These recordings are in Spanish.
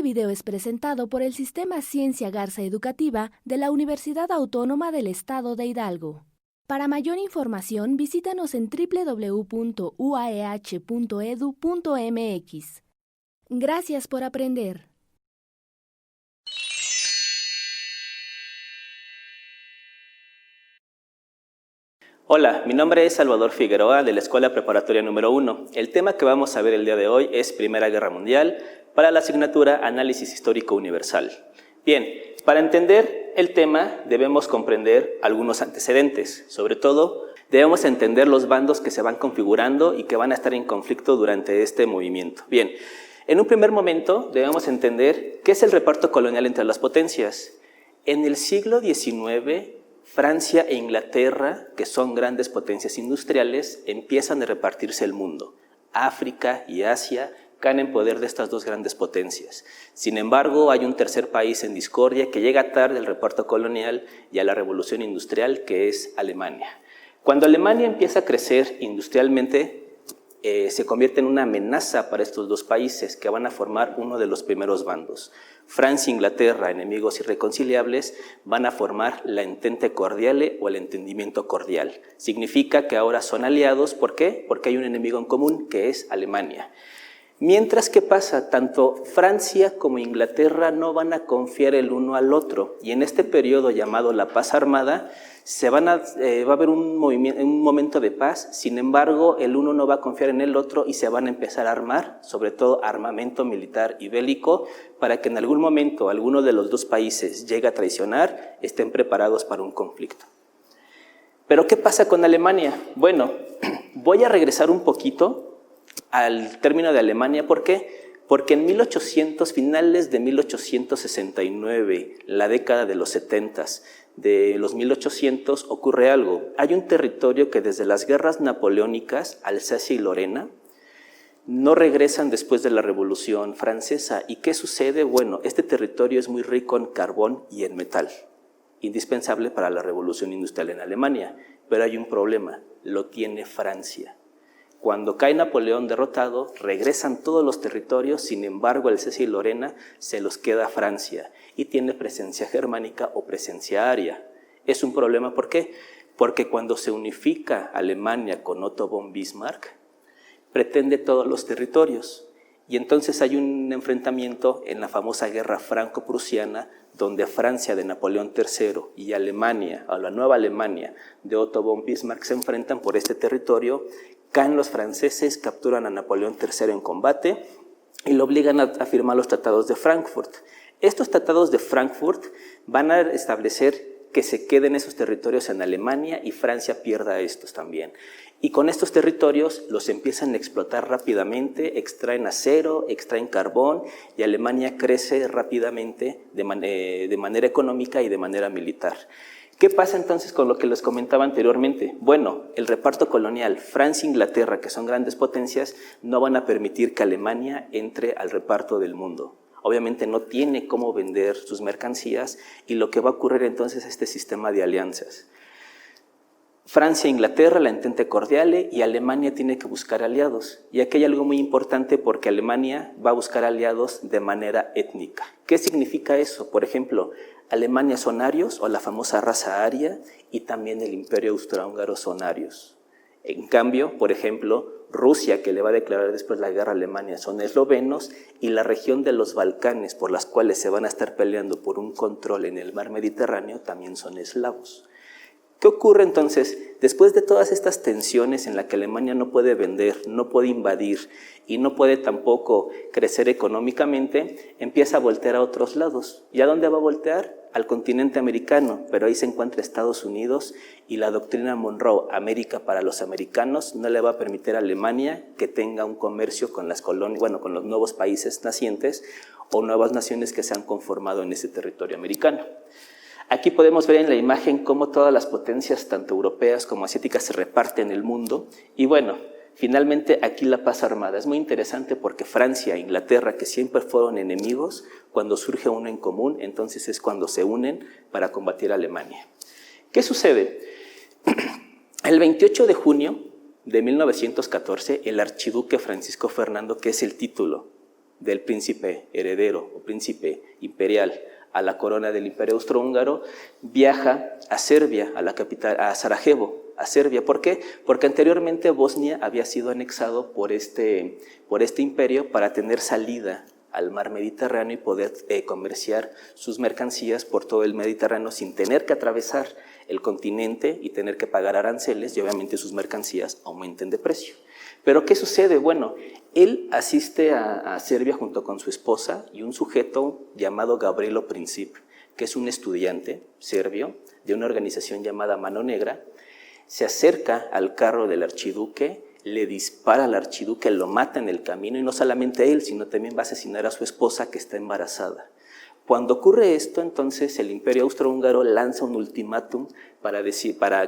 video es presentado por el Sistema Ciencia Garza Educativa de la Universidad Autónoma del Estado de Hidalgo. Para mayor información, visítanos en www.uaeh.edu.mx. Gracias por aprender. Hola, mi nombre es Salvador Figueroa de la Escuela Preparatoria número 1. El tema que vamos a ver el día de hoy es Primera Guerra Mundial para la asignatura Análisis Histórico Universal. Bien, para entender el tema debemos comprender algunos antecedentes. Sobre todo, debemos entender los bandos que se van configurando y que van a estar en conflicto durante este movimiento. Bien, en un primer momento debemos entender qué es el reparto colonial entre las potencias. En el siglo XIX, Francia e Inglaterra, que son grandes potencias industriales, empiezan a repartirse el mundo. África y Asia caen en poder de estas dos grandes potencias. Sin embargo, hay un tercer país en discordia que llega tarde al reparto colonial y a la revolución industrial, que es Alemania. Cuando Alemania empieza a crecer industrialmente, se convierte en una amenaza para estos dos países que van a formar uno de los primeros bandos. Francia e Inglaterra, enemigos irreconciliables, van a formar la Entente Cordiale o el entendimiento cordial. Significa que ahora son aliados. ¿Por qué? Porque hay un enemigo en común, que es Alemania. Mientras, ¿qué pasa? Tanto Francia como Inglaterra no van a confiar el uno al otro, y en este periodo llamado la paz armada va a haber un momento de paz. Sin embargo, el uno no va a confiar en el otro y se van a empezar a armar, sobre todo armamento militar y bélico, para que en algún momento alguno de los dos países llegue a traicionar, estén preparados para un conflicto. ¿Pero qué pasa con Alemania? Bueno, voy a regresar un poquito al término de Alemania. ¿Por qué? Porque en finales de 1869, la década de los 70, de los 1800, ocurre algo. Hay un territorio que desde las guerras napoleónicas, Alsacia y Lorena, no regresan después de la Revolución Francesa. ¿Y qué sucede? Bueno, este territorio es muy rico en carbón y en metal, indispensable para la revolución industrial en Alemania. Pero hay un problema, lo tiene Francia. Cuando cae Napoleón derrotado, regresan todos los territorios. Sin embargo, Alsacia y Lorena se los queda Francia y tiene presencia germánica o presencia aria. Es un problema. ¿Por qué? Porque cuando se unifica Alemania con Otto von Bismarck, pretende todos los territorios. Y entonces hay un enfrentamiento en la famosa guerra franco-prusiana, donde Francia de Napoleón III y Alemania, o la nueva Alemania de Otto von Bismarck, se enfrentan por este territorio. Caen los franceses, capturan a Napoleón III en combate y lo obligan a firmar los tratados de Frankfurt. Estos tratados de Frankfurt van a establecer que se queden esos territorios en Alemania y Francia pierda estos también. Y con estos territorios los empiezan a explotar rápidamente, extraen acero, extraen carbón, y Alemania crece rápidamente de manera económica y de manera militar. ¿Qué pasa entonces con lo que les comentaba anteriormente? Bueno, el reparto colonial, Francia e Inglaterra, que son grandes potencias, no van a permitir que Alemania entre al reparto del mundo. Obviamente no tiene cómo vender sus mercancías, y lo que va a ocurrir entonces es este sistema de alianzas. Francia e Inglaterra, la Entente Cordiale, y Alemania tiene que buscar aliados. Y aquí hay algo muy importante, porque Alemania va a buscar aliados de manera étnica. ¿Qué significa eso? Por ejemplo, Alemania son arios, o la famosa raza aria, y también el Imperio Austrohúngaro son arios. En cambio, por ejemplo, Rusia, que le va a declarar después la guerra a Alemania, son eslovenos, y la región de los Balcanes, por las cuales se van a estar peleando por un control en el mar Mediterráneo, también son eslavos. ¿Qué ocurre entonces? Después de todas estas tensiones en las que Alemania no puede vender, no puede invadir y no puede tampoco crecer económicamente, empieza a voltear a otros lados. ¿Y a dónde va a voltear? Al continente americano, pero ahí se encuentra Estados Unidos, y la doctrina Monroe, América para los americanos, no le va a permitir a Alemania que tenga un comercio con las colonias, con los nuevos países nacientes o nuevas naciones que se han conformado en ese territorio americano. Aquí podemos ver en la imagen cómo todas las potencias, tanto europeas como asiáticas, se reparten el mundo. Y bueno, finalmente aquí la paz armada. Es muy interesante porque Francia e Inglaterra, que siempre fueron enemigos, cuando surge uno en común, entonces es cuando se unen para combatir a Alemania. ¿Qué sucede? El 28 de junio de 1914, el archiduque Francisco Fernando, que es el título del príncipe heredero o príncipe imperial a la corona del Imperio Austrohúngaro, viaja a Serbia, a la capital, a Sarajevo, a Serbia. ¿Por qué? Porque anteriormente Bosnia había sido anexado por este imperio para tener salida al mar Mediterráneo y poder comerciar sus mercancías por todo el Mediterráneo sin tener que atravesar el continente y tener que pagar aranceles, y obviamente sus mercancías aumenten de precio. Pero ¿qué sucede? Bueno, él asiste a Serbia junto con su esposa y un sujeto llamado Gavrilo Princip, que es un estudiante serbio de una organización llamada Mano Negra. Se acerca al carro del archiduque, le dispara al archiduque, lo mata en el camino, y no solamente él, sino también va a asesinar a su esposa, que está embarazada. Cuando ocurre esto, entonces el Imperio Austrohúngaro lanza un ultimátum para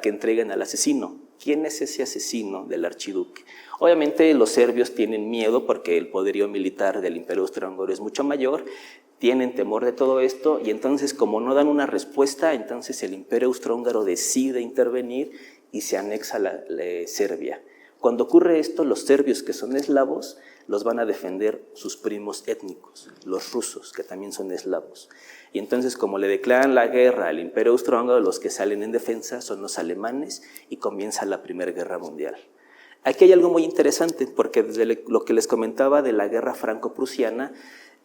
que entreguen al asesino. ¿Quién es ese asesino del archiduque? Obviamente los serbios tienen miedo porque el poderío militar del Imperio Austrohúngaro es mucho mayor, tienen temor de todo esto, y entonces, como no dan una respuesta, entonces el Imperio Austrohúngaro decide intervenir y se anexa Serbia. Cuando ocurre esto, los serbios, que son eslavos, los van a defender sus primos étnicos, los rusos, que también son eslavos. Y entonces, como le declaran la guerra al Imperio Austrohúngaro, los que salen en defensa son los alemanes, y comienza la Primera Guerra Mundial. Aquí hay algo muy interesante, porque desde lo que les comentaba de la guerra franco-prusiana,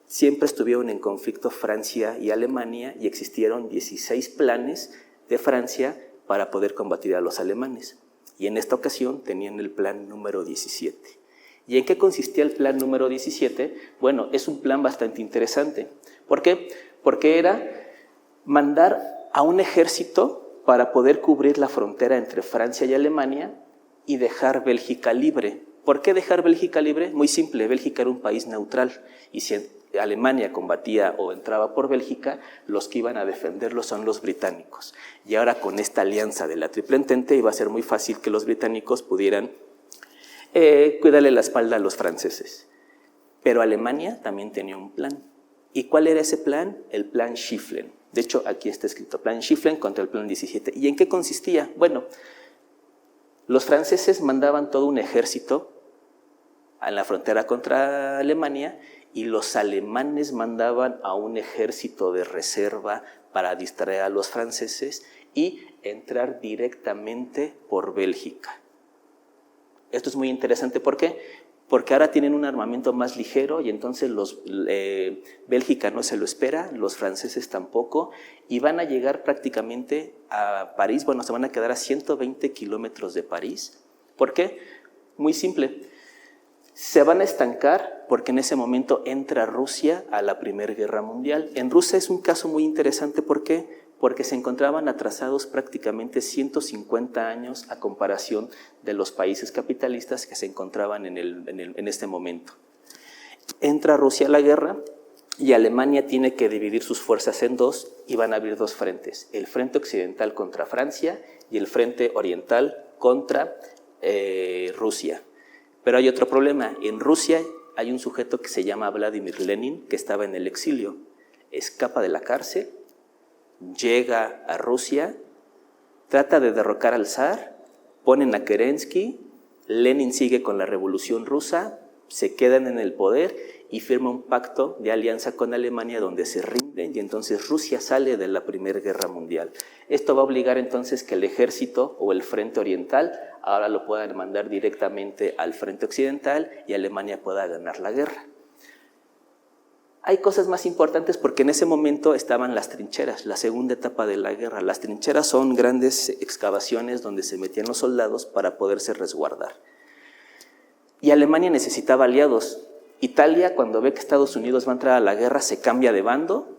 siempre estuvieron en conflicto Francia y Alemania, y existieron 16 planes de Francia para poder combatir a los alemanes. Y en esta ocasión tenían el plan número 17. ¿Y en qué consistía el plan número 17? Bueno, es un plan bastante interesante. ¿Por qué? Porque era mandar a un ejército para poder cubrir la frontera entre Francia y Alemania y dejar Bélgica libre. ¿Por qué dejar Bélgica libre? Muy simple, Bélgica era un país neutral, y si Alemania combatía o entraba por Bélgica, los que iban a defenderlo son los británicos. Y ahora, con esta alianza de la Triple Entente, iba a ser muy fácil que los británicos pudieran cuidarle la espalda a los franceses. Pero Alemania también tenía un plan. ¿Y cuál era ese plan? El plan Schieffelin. De hecho, aquí está escrito, plan Schieffelin contra el plan 17. ¿Y en qué consistía? Bueno, los franceses mandaban todo un ejército a la frontera contra Alemania, y los alemanes mandaban a un ejército de reserva para distraer a los franceses y entrar directamente por Bélgica. Esto es muy interesante. ¿Por qué? Porque ahora tienen un armamento más ligero, y entonces Bélgica no se lo espera, los franceses tampoco, y van a llegar prácticamente a París. Bueno, se van a quedar a 120 kilómetros de París. ¿Por qué? Muy simple. Se van a estancar porque en ese momento entra Rusia a la Primera Guerra Mundial. En Rusia es un caso muy interesante. ¿Por qué? Porque se encontraban atrasados prácticamente 150 años a comparación de los países capitalistas que se encontraban en este momento. Entra Rusia a la guerra, y Alemania tiene que dividir sus fuerzas en dos, y van a abrir dos frentes: el frente occidental contra Francia y el frente oriental contra Rusia. Pero hay otro problema. En Rusia hay un sujeto que se llama Vladimir Lenin, que estaba en el exilio. Escapa de la cárcel, llega a Rusia, trata de derrocar al zar, ponen a Kerensky, Lenin sigue con la revolución rusa, se quedan en el poder y firma un pacto de alianza con Alemania donde se rinden, y entonces Rusia sale de la Primera Guerra Mundial. Esto va a obligar entonces que el ejército o el frente oriental ahora lo puedan mandar directamente al frente occidental y Alemania pueda ganar la guerra. Hay cosas más importantes, porque en ese momento estaban las trincheras, la segunda etapa de la guerra. Las trincheras son grandes excavaciones donde se metían los soldados para poderse resguardar. Y Alemania necesitaba aliados. Italia, cuando ve que Estados Unidos va a entrar a la guerra, se cambia de bando.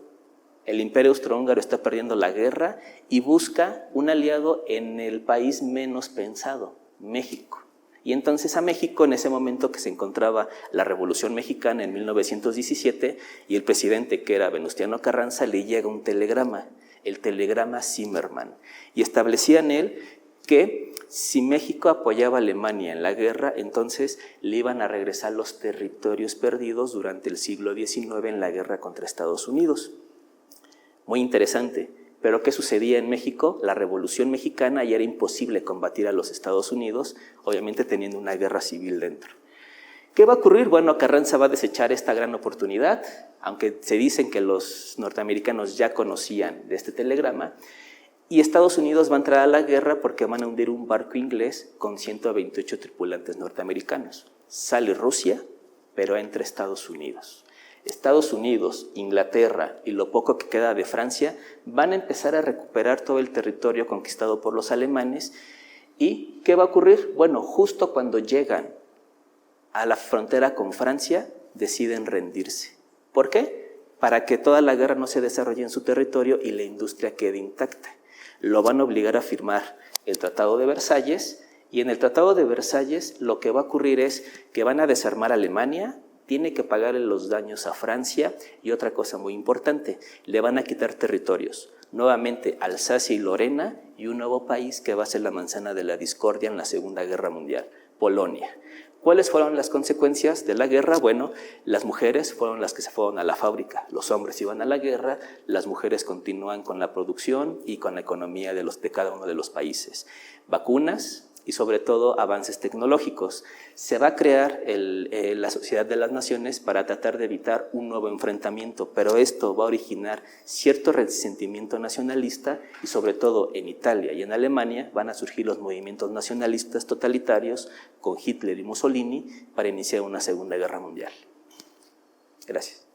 El Imperio Austrohúngaro está perdiendo la guerra y busca un aliado en el país menos pensado, México. Y entonces a México, en ese momento que se encontraba la Revolución Mexicana en 1917, y el presidente, que era Venustiano Carranza, le llega un telegrama, el telegrama Zimmermann, y establecía en él que si México apoyaba a Alemania en la guerra, entonces le iban a regresar los territorios perdidos durante el siglo XIX en la guerra contra Estados Unidos. Muy interesante. Pero ¿qué sucedía en México? La Revolución Mexicana, y era imposible combatir a los Estados Unidos, obviamente teniendo una guerra civil dentro. ¿Qué va a ocurrir? Bueno, Carranza va a desechar esta gran oportunidad, aunque se dicen que los norteamericanos ya conocían de este telegrama, y Estados Unidos va a entrar a la guerra porque van a hundir un barco inglés con 128 tripulantes norteamericanos. Sale Rusia, pero entra Estados Unidos. Estados Unidos, Inglaterra y lo poco que queda de Francia van a empezar a recuperar todo el territorio conquistado por los alemanes. ¿Y qué va a ocurrir? Bueno, justo cuando llegan a la frontera con Francia, deciden rendirse. ¿Por qué? Para que toda la guerra no se desarrolle en su territorio y la industria quede intacta. Lo van a obligar a firmar el Tratado de Versalles, y en el Tratado de Versalles lo que va a ocurrir es que van a desarmar a Alemania, tiene que pagarle los daños a Francia, y otra cosa muy importante, le van a quitar territorios, nuevamente Alsacia y Lorena, y un nuevo país que va a ser la manzana de la discordia en la Segunda Guerra Mundial, Polonia. ¿Cuáles fueron las consecuencias de la guerra? Bueno, las mujeres fueron las que se fueron a la fábrica, los hombres iban a la guerra, las mujeres continúan con la producción y con la economía de cada uno de los países. Vacunas y sobre todo avances tecnológicos. Se va a crear la Sociedad de las Naciones para tratar de evitar un nuevo enfrentamiento, pero esto va a originar cierto resentimiento nacionalista y sobre todo en Italia y en Alemania van a surgir los movimientos nacionalistas totalitarios con Hitler y Mussolini para iniciar una Segunda Guerra Mundial. Gracias.